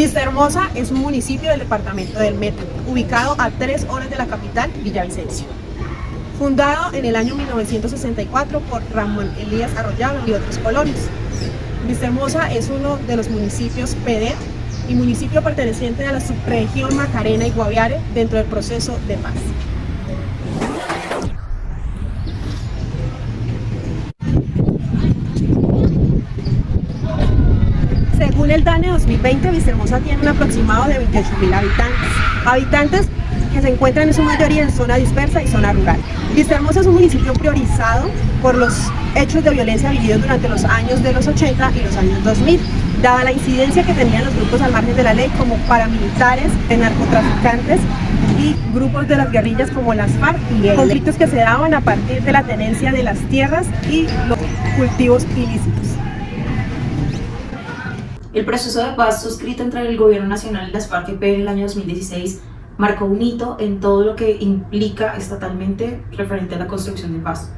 Vistahermosa es un municipio del departamento del Meta, ubicado a 3 horas de la capital, Villavicencio. Fundado en el año 1964 por Ramón Elías Arroyave y otros colonos. Vistahermosa es uno de los municipios PEDET y municipio perteneciente a la subregión Macarena y Guaviare dentro del proceso de paz. Según el DANE 2020, Vistahermosa tiene un aproximado de 28.000 habitantes que se encuentran en su mayoría en zona dispersa y zona rural. Vistahermosa es un municipio priorizado por los hechos de violencia vividos durante los años de los 80 y los años 2000, dada la incidencia que tenían los grupos al margen de la ley como paramilitares, narcotraficantes y grupos de las guerrillas como las FARC y el conflictos que se daban a partir de la tenencia de las tierras y los cultivos ilícitos. El proceso de paz suscrito entre el Gobierno Nacional y las FARC-EP en el año 2016 marcó un hito en todo lo que implica estatalmente referente a la construcción de paz.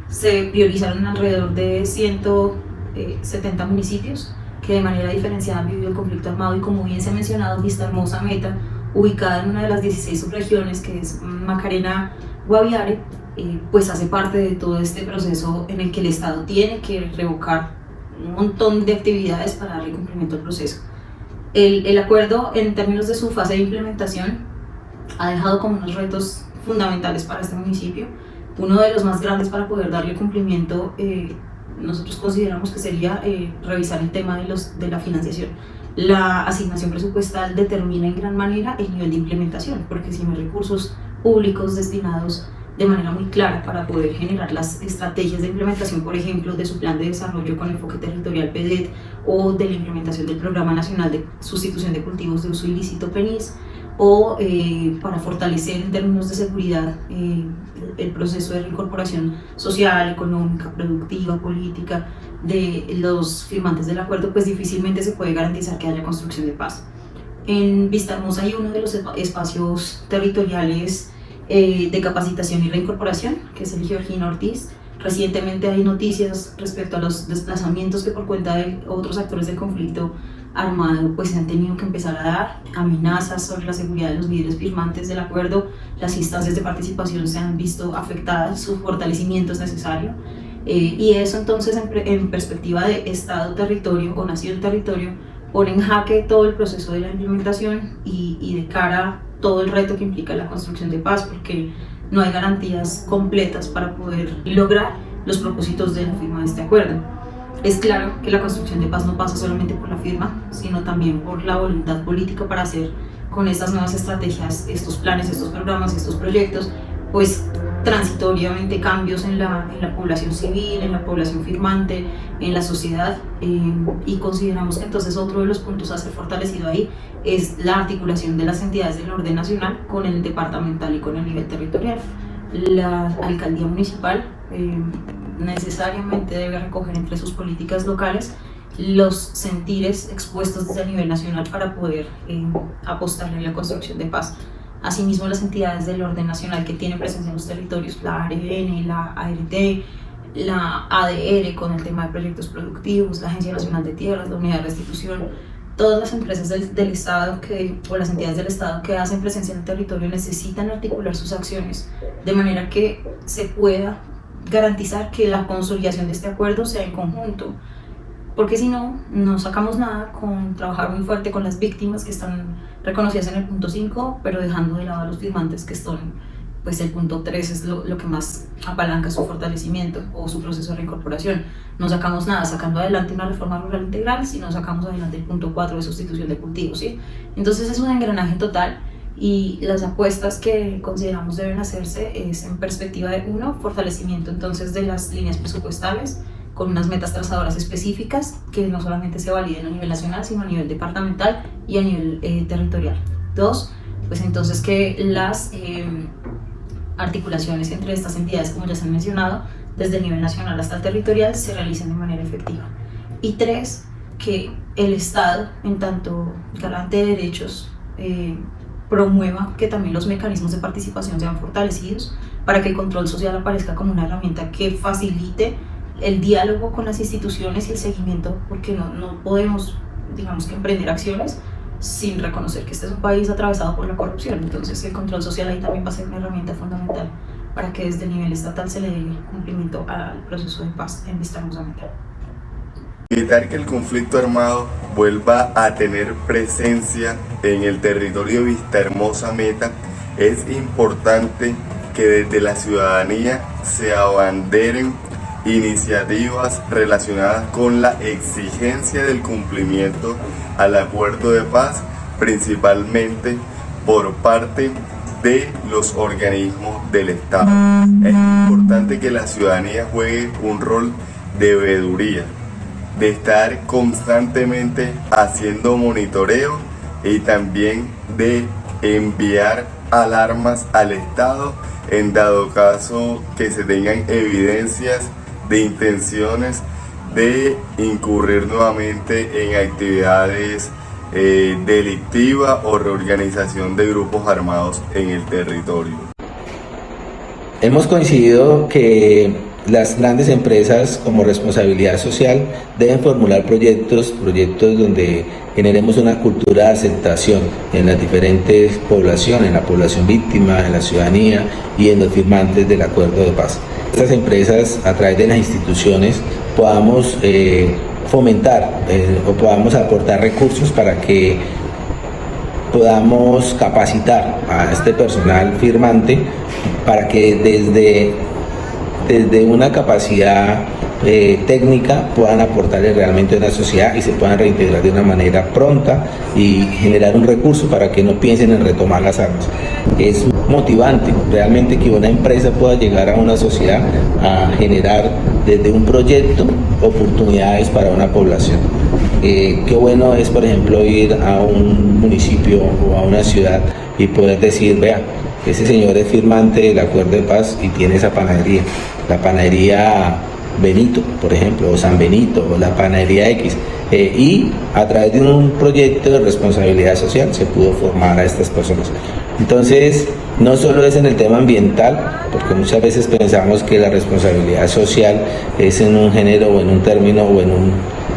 Se priorizaron alrededor de 170 municipios que de manera diferenciada han vivido el conflicto armado y, como bien se ha mencionado, Vistahermosa Meta, ubicada en una de las 16 subregiones que es Macarena Guaviare, pues hace parte de todo este proceso en el que el Estado tiene que revocar un montón de actividades para darle cumplimiento al proceso. El acuerdo, en términos de su fase de implementación, ha dejado como unos retos fundamentales para este municipio. Uno de los más grandes para poder darle cumplimiento, nosotros consideramos que sería revisar el tema de la financiación. La asignación presupuestal determina en gran manera el nivel de implementación, porque si no hay recursos públicos destinados de manera muy clara para poder generar las estrategias de implementación, por ejemplo, de su plan de desarrollo con enfoque territorial PEDET o de la implementación del Programa Nacional de Sustitución de Cultivos de Uso Ilícito PENIS, o para fortalecer en términos de seguridad el proceso de reincorporación social, económica, productiva, política de los firmantes del acuerdo, pues difícilmente se puede garantizar que haya construcción de paz. En Vistahermosa hay uno de los espacios territoriales de capacitación y reincorporación, que es el Georgina Ortiz. Recientemente hay noticias respecto a los desplazamientos que por cuenta de otros actores del conflicto armado pues se han tenido que empezar a dar, amenazas sobre la seguridad de los líderes firmantes del acuerdo, las instancias de participación se han visto afectadas, su fortalecimiento es necesario, y eso entonces en perspectiva de Estado-territorio o nación-territorio pone en jaque todo el proceso de la implementación y de cara a todo el reto que implica la construcción de paz, porque no hay garantías completas para poder lograr los propósitos de la firma de este acuerdo. Es claro que la construcción de paz no pasa solamente por la firma, sino también por la voluntad política para hacer con estas nuevas estrategias, estos planes, estos programas, estos proyectos, pues transitoriamente cambios en la población civil, en la población firmante, en la sociedad, y consideramos que entonces otro de los puntos a ser fortalecido ahí es la articulación de las entidades del orden nacional con el departamental y con el nivel territorial. La alcaldía municipal necesariamente debe recoger entre sus políticas locales los sentires expuestos desde el nivel nacional para poder apostarle a la construcción de paz. Asimismo, las entidades del orden nacional que tienen presencia en los territorios, la ARN, la ART, la ADR con el tema de proyectos productivos, la Agencia Nacional de Tierras, la Unidad de Restitución, todas las empresas del Estado o las entidades del Estado que hacen presencia en el territorio necesitan articular sus acciones de manera que se pueda garantizar que la consolidación de este acuerdo sea en conjunto, porque si no, no sacamos nada con trabajar muy fuerte con las víctimas que están reconocidas en el punto 5, pero dejando de lado a los firmantes que están, pues el punto 3 es lo que más apalanca su fortalecimiento o su proceso de reincorporación. No sacamos nada sacando adelante una reforma rural integral si no sacamos adelante el punto 4 de sustitución de cultivos, ¿sí? Entonces es un engranaje total y las apuestas que consideramos deben hacerse es en perspectiva de fortalecimiento entonces de las líneas presupuestales con unas metas trazadoras específicas que no solamente se validen a nivel nacional, sino a nivel departamental y a nivel territorial. 2, pues entonces que las articulaciones entre estas entidades, como ya se han mencionado, desde el nivel nacional hasta el territorial, se realicen de manera efectiva. Y 3, que el Estado, en tanto garante de derechos, promueva que también los mecanismos de participación sean fortalecidos para que el control social aparezca como una herramienta que facilite el diálogo con las instituciones y el seguimiento, porque no podemos, digamos que emprender acciones sin reconocer que este es un país atravesado por la corrupción. Entonces el control social ahí también va a ser una herramienta fundamental para que desde el nivel estatal se le dé cumplimiento al proceso de paz en Vista Hermosa Meta. Evitar que el conflicto armado vuelva a tener presencia en el territorio de Vista Hermosa Meta, es importante que desde la ciudadanía se abanderen iniciativas relacionadas con la exigencia del cumplimiento al acuerdo de paz, principalmente por parte de los organismos del Estado. Es importante que la ciudadanía juegue un rol de veeduría, de estar constantemente haciendo monitoreo y también de enviar alarmas al Estado en dado caso que se tengan evidencias de intenciones de incurrir nuevamente en actividades delictivas o reorganización de grupos armados en el territorio. Hemos coincidido que las grandes empresas como responsabilidad social deben formular proyectos donde generemos una cultura de aceptación en las diferentes poblaciones, en la población víctima, en la ciudadanía y en los firmantes del acuerdo de paz. Estas empresas, a través de las instituciones, podamos fomentar o podamos aportar recursos para que podamos capacitar a este personal firmante para que desde una capacidad técnica puedan aportarle realmente a la sociedad y se puedan reintegrar de una manera pronta y generar un recurso para que no piensen en retomar las armas. Es motivante realmente que una empresa pueda llegar a una sociedad a generar desde un proyecto oportunidades para una población. Qué bueno es, por ejemplo, ir a un municipio o a una ciudad y poder decir, vea, ese señor es firmante del acuerdo de paz y tiene esa panadería, la panadería Benito, por ejemplo, o San Benito, o la panadería X, y a través de un proyecto de responsabilidad social se pudo formar a estas personas. Entonces, no solo es en el tema ambiental, porque muchas veces pensamos que la responsabilidad social es en un género o en un término o en un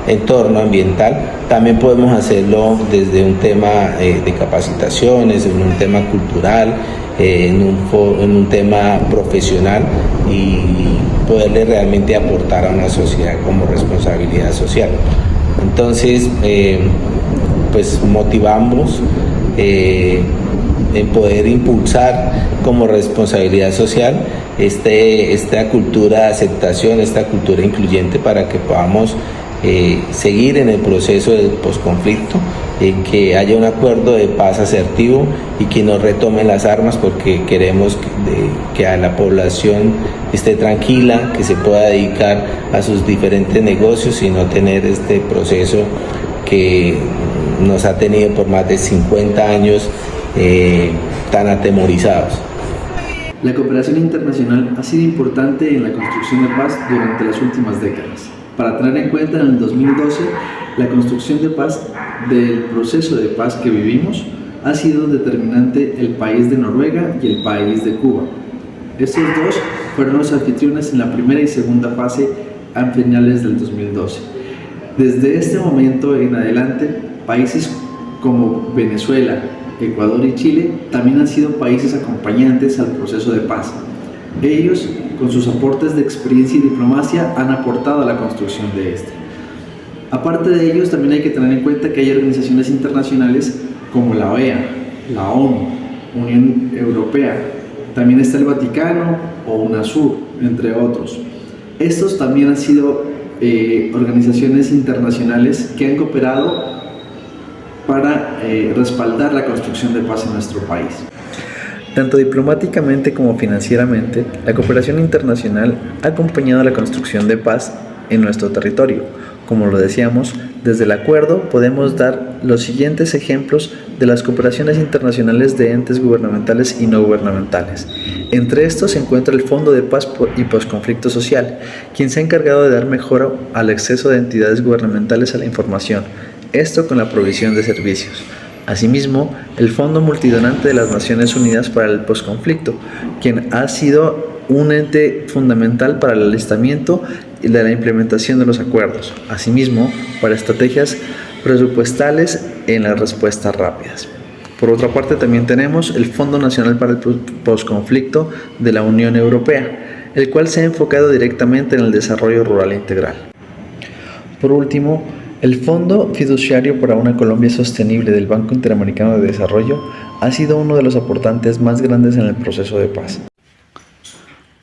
entorno ambiental, también podemos hacerlo desde un tema de capacitaciones, en un tema cultural, en un tema profesional y poderle realmente aportar a una sociedad como responsabilidad social. Entonces, pues motivamos en poder impulsar como responsabilidad social esta cultura de aceptación, esta cultura incluyente para que podamos seguir en el proceso del posconflicto, en que haya un acuerdo de paz asertivo y que no retomen las armas, porque queremos que a la población esté tranquila, que se pueda dedicar a sus diferentes negocios y no tener este proceso que nos ha tenido por más de 50 años tan atemorizados. La cooperación internacional ha sido importante en la construcción de paz durante las últimas décadas. Para tener en cuenta, en el 2012, la construcción de paz del proceso de paz que vivimos ha sido determinante el país de Noruega y el país de Cuba. Estos dos fueron los anfitriones en la primera y segunda fase a finales del 2012. Desde este momento en adelante, países como Venezuela, Ecuador y Chile también han sido países acompañantes al proceso de paz. Ellos, con sus aportes de experiencia y diplomacia, han aportado a la construcción de este. Aparte de ellos, también hay que tener en cuenta que hay organizaciones internacionales como la OEA, la ONU, Unión Europea, también está el Vaticano o UNASUR, entre otros. Estos también han sido organizaciones internacionales que han cooperado para respaldar la construcción de paz en nuestro país. Tanto diplomáticamente como financieramente, la cooperación internacional ha acompañado la construcción de paz en nuestro territorio. Como lo decíamos, desde el acuerdo podemos dar los siguientes ejemplos de las cooperaciones internacionales de entes gubernamentales y no gubernamentales. Entre estos se encuentra el Fondo de Paz y Posconflicto Social, quien se ha encargado de dar mejora al acceso de entidades gubernamentales a la información, esto con la provisión de servicios. Asimismo, el Fondo Multidonante de las Naciones Unidas para el Posconflicto, quien ha sido un ente fundamental para el alistamiento y de la implementación de los acuerdos. Asimismo, para estrategias presupuestales en las respuestas rápidas. Por otra parte, también tenemos el Fondo Nacional para el Postconflicto de la Unión Europea, el cual se ha enfocado directamente en el desarrollo rural integral. Por último, el Fondo Fiduciario para una Colombia Sostenible del Banco Interamericano de Desarrollo ha sido uno de los aportantes más grandes en el proceso de paz.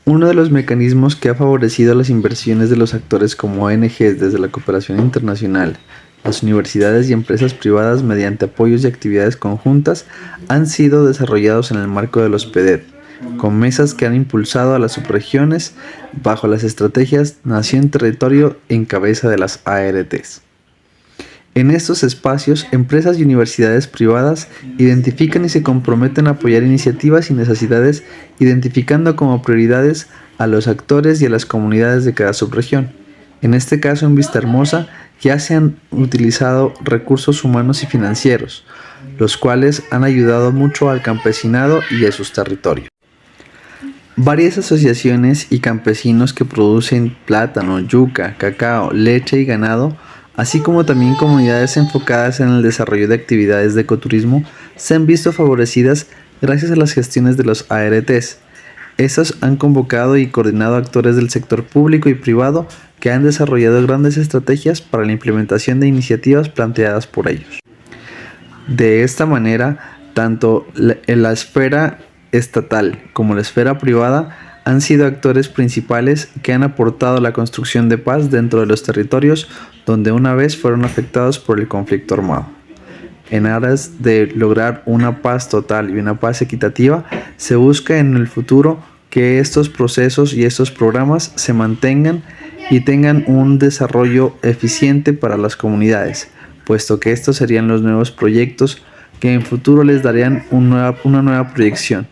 Uno de los mecanismos que ha favorecido las inversiones de los actores como ONGs desde la cooperación internacional, las universidades y empresas privadas mediante apoyos y actividades conjuntas han sido desarrollados en el marco de los PEDED, con mesas que han impulsado a las subregiones bajo las estrategias Nación-Territorio en cabeza de las ARTs. En estos espacios, empresas y universidades privadas identifican y se comprometen a apoyar iniciativas y necesidades, identificando como prioridades a los actores y a las comunidades de cada subregión. En este caso, en Vistahermosa, ya se han utilizado recursos humanos y financieros, los cuales han ayudado mucho al campesinado y a sus territorios. Varias asociaciones y campesinos que producen plátano, yuca, cacao, leche y ganado, así como también comunidades enfocadas en el desarrollo de actividades de ecoturismo, se han visto favorecidas gracias a las gestiones de los ARTs. Estos han convocado y coordinado actores del sector público y privado que han desarrollado grandes estrategias para la implementación de iniciativas planteadas por ellos. De esta manera, tanto en la esfera estatal como la esfera privada han sido actores principales que han aportado la construcción de paz dentro de los territorios donde una vez fueron afectados por el conflicto armado. En aras de lograr una paz total y una paz equitativa, se busca en el futuro que estos procesos y estos programas se mantengan y tengan un desarrollo eficiente para las comunidades, puesto que estos serían los nuevos proyectos que en futuro les darían una nueva proyección.